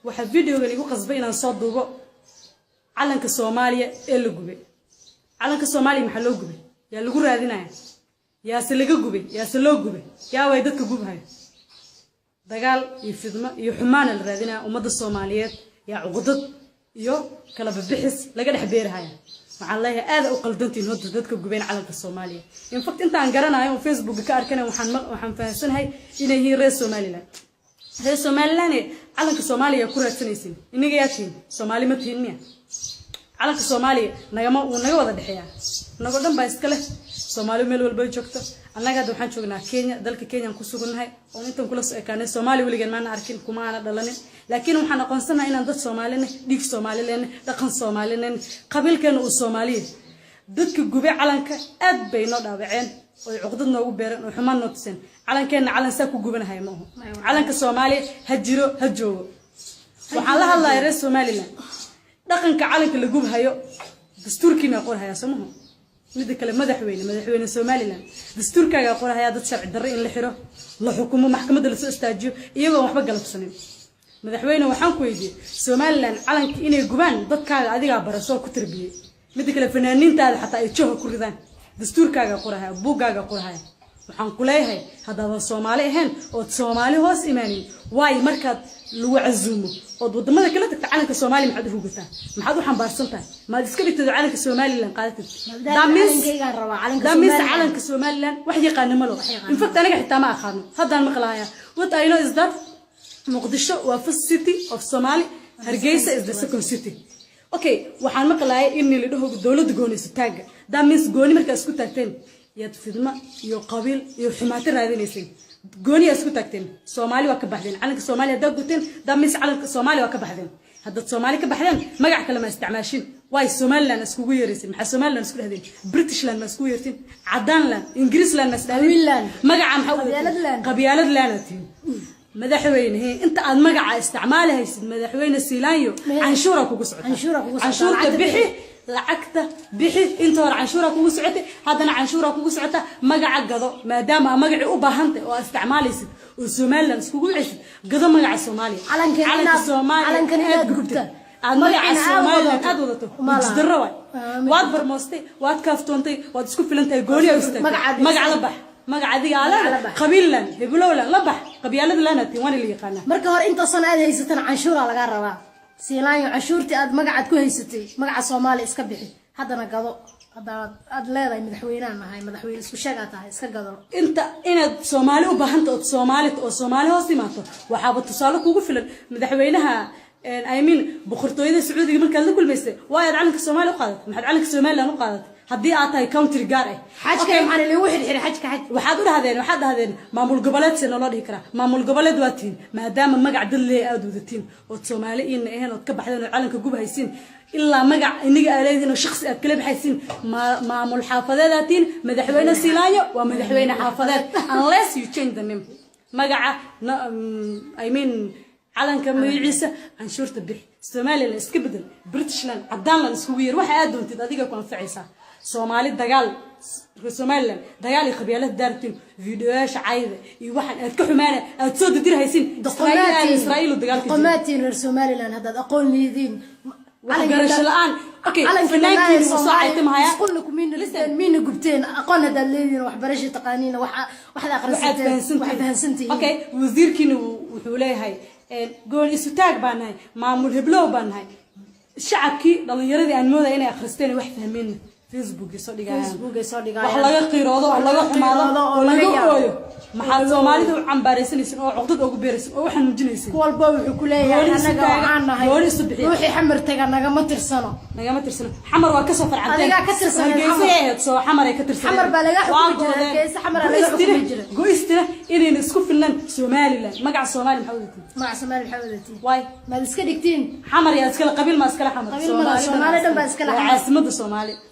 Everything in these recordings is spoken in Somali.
waxa videoga igu qasbay inaan soo duubo calanka Soomaaliya ee la gubay calanka Soomaaliya maxaa loo gubay yaa lagu raadinaya yaa se laga gubay yaa se loo gubay yaa way dadka gubhay dagaal iyo fidma iyo xumaan la raadinaya ummadda Soomaaliyeed yaa uqdad iyo kala bixis laga dhex beerahay waxaan leeyahay aad u qaldantiin hada dadka gubeen calanka Soomaaliya in fact inta aan garanayo Facebook ka arkana waxaan fahansanahay inay yihiin reer Soomaaliland reer Soomaaliland calanka Soomaaliya ku raadsanaysin iniga yaatiin Soomaali ma tiinniya calanka Soomaaliya naga wada dhaxeeyaa naga dhan baa iska leh Soomaali meel walba joogto annaga waxaan joognaa Kenya dalka Kenya ku sugannahay oo intan kula soo ekaanay Soomaali waligeed ma arkin kuma aan dhalanin laakiin waxaan aqoonsanahay inaan dad Soomaaliyeed dhiig Soomaaliyeed dhaqan Soomaaliyeed qabiilkeena oo Soomaaliyeed dadka gubay calanka aad bay noo dhaawaceen oo uqdad noogu beeran oo xumaan noo tuseen calankeena calan saa ku gubanahay ma aha calanka Soomaaliya ha jiro ha joogo waxaan la hadlayaa reer Soomaaliland dhaqanka calanka la gubhayo dastuurkiina qorhaya samaha midda kale madaxweyne Soomaaliland dastuurkaaga qorhaya dad sharci darro in la xiro la xukumo maxkamadda la soo istaajiyo iyagoo waxba galabsanin madaxweyne waxaan ku weydiiyay Soomaaliland calanka inay gubaan dadkaaga adiga baraso ku tarbiyay midda kale fanaaniintaada xataa ay joog ku ridaan dastuurkaaga qorhaya buugaaga qorhaya waxaan ku leeyahay hadaba Soomaali ahayn oo Soomaali hoos imaanin way markaad lagu cazuumo oo wadamada kala tagta calanka Soomaaliya maxaad u hugataa maxaad u xambaarsan tahay ma iska dhigtay calanka Soomaaliland qaadatid daamis calanka Soomaaliland wax yaqaan ma loo in fact anaga xitaa ma aqaano haddaan maqlaaya what I know is that Muqdisho waa first city of Somali Hargeysa is the second city okay waxaan maqlaaya in la dhaho dawladda goonayso taaga daamis gooni markaa isku taagteen yad fidma iyo qabiil iyo xumaata raadinaysan gooni isku taagteen Soomaali waa ka baxdeen calanka Soomaaliya dagguteen daamis calanka Soomaaliya waa ka baxdeen hadda Soomaali ka baxdeen magac kale ma isticmaashin way Somaliland isku yeeraysan maxaa Somaliland isku dhahdeen Britishland ma isku yeertiin Cadaanland Ingiriisland ma isdhahdeen magaca maxaa qabyaalad laanatiin madaxweyne inta aad magaca isticmaalahaysid madaxweyne Siilaanyo canshuura kugu socota canshuurta bixi lacagta bixi inta hor canshuura kugu socotay haddana canshuura kugu socota magaca gado maadaama magaci u baahantay oo isticmaalaysid oo Somaliland isku wicid gado magaca Soomaaliya calanka Soomaaliya aad gubta aad magaca Soomaaliland aad wadato isdarro waad barmoostay waad kaaftoontay waad isku filantay gooni ay istay magaca la bax magaca adiga ala qabiilan hebelowla la bax qabyaalada laanatiin waan la yaqaan marka hor inta sanaad haysatan canshuura laga rabaa Siilaanyo canshuurtii aad magacaad ku haysatay magaca Soomaali iska bixi haddana gado aad leedahay madaxweyne isku sheega tahay iska gado inta inaad Soomaali u baahanto Soomaali hoos imaato waxaaba tusaale kugu filan madaxweynaha I mean boqortooyada Sacuudiga markaad la kulmaysay waa aad calanka Soomaali u qaadatay maxaad calanka Soomaaliland u qaadatay haddii aad tahay country gaar ah xajka maxaan leeyahay wixii xiri xajka waxaad u dhahdeen maamul goboleed si loo dhihi karaa maamul goboleed waatiin maadaama magac dad leeyahay aad wadatiin oo Soomaali in ahayn oo ka baxdeen oo calanka gubhaysin ilaa magac iniga aleedin oo shakhsi aad kala baxaysin maamul xaafadeedaatiin madaxweyne Siilaanyo waa madaxweyne xaafadeed unless you change the name magaca I mean calanka magaciisa canshuurta bixi Soomaaliland iska bedel Britishland Cadaanland isku yeer waxa aad doontid adiga ku anfacaysa Soomaali dagaal Somaliland dagaal iyo qabyaalad daartiin fiidiyoyaasha cayda iyo waxaan aad ka xumaana aad soo dirhaysin Israa'iil dagaalka qomaatiin reer Somaliland hadda aqoon leedin calanka la'aan okay fanaankiin soo caaytay mahaya qulna kumina gubteen aqoon hadda leedin wax barasho taqaaniina waxa akhrisateen wax fahansantiin okay wasiirkiina wuxuu leeyahay gool isu taag baanahay maamul heblow baanahay shacabkii dhalinyaradii aan mooday inay akhristeen wax fahmeen Facebook soo dhigayaan wax laga qiiroodo oo laga xumaado oo laga ooyo maxaad Soomaalida u cambaaraysanaysan oo cuqdad ugu beeraysan oo waxaan muujinaysan walba wuxuu ku leeyahay anaga waxaan nahay wixii xamar taga nagama tirsano xamar waa ka soo farcanteen adiga ka tirsan Hargeysa soo xamar ay ka tirsan xamar baa laga xukumi jiray Hargeysa xamar laga xukumi jiray go'istira inay isku filan Somaliland magaca Soomaali magaca Soomaali xawdati way ma iska dhigtiin xamar yaa iska qabiil ma iska xamar Soomaali dhan baa iska xamar caasimada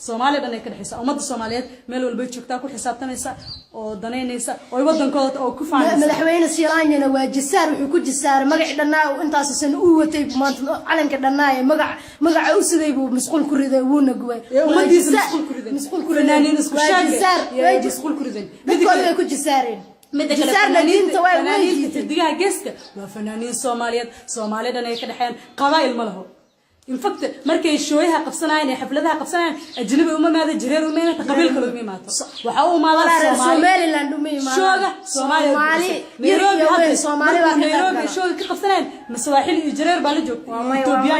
Soomaali dhan ay ka dhaxaysa ummadda Soomaaliyeed meel walba joogtaa ku xisaabtanaysa oo danaynaysa oo wadankooda oo ku faanaysa madaxweyne Siilaanyo waa jisaar wuxuu ku jisaar magac dhanaa intaas san uu watay maanta calanka dhanaa magaca u siday buu masquul ku riday wuuna gubay ummadiisa masquul ku riday fanaaniin isku sheegay way masquul ku riday midkood way ku jisaareen جسارنا فنانين تدقها جسك وفنانين صوماليات أنا كدحين قبائل ملهو infacte markay shooyaha qabsanayeen xafladaha qabsanayeen ajnabi uma maada jireer uma maada qabiil kale uma maata waxa uu maada Somaliland uma maada shooga Soomaali Nairobi hadda Soomaali waa Nairobi shooga ka qabsanayeen maswaaxil iyo jireer baa la joogtay Ethiopia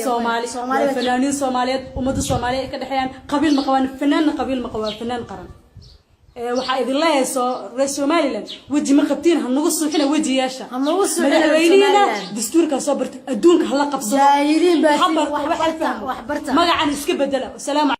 Soomaali fanaaniin Soomaaliyeed umada Soomaaliyeed ka dhaxayaan qabiil ma qabaan fanaan qabiil ma qabaan fanaan qaran waxa idin leeyahay reer Somaliland waji ma qabtiin hanagu suuxina wajiyaasha madaxweynina dastuurka soo bartay adduunka hala qabsado jaayiriin baa wax barta magacan iska bedela salaam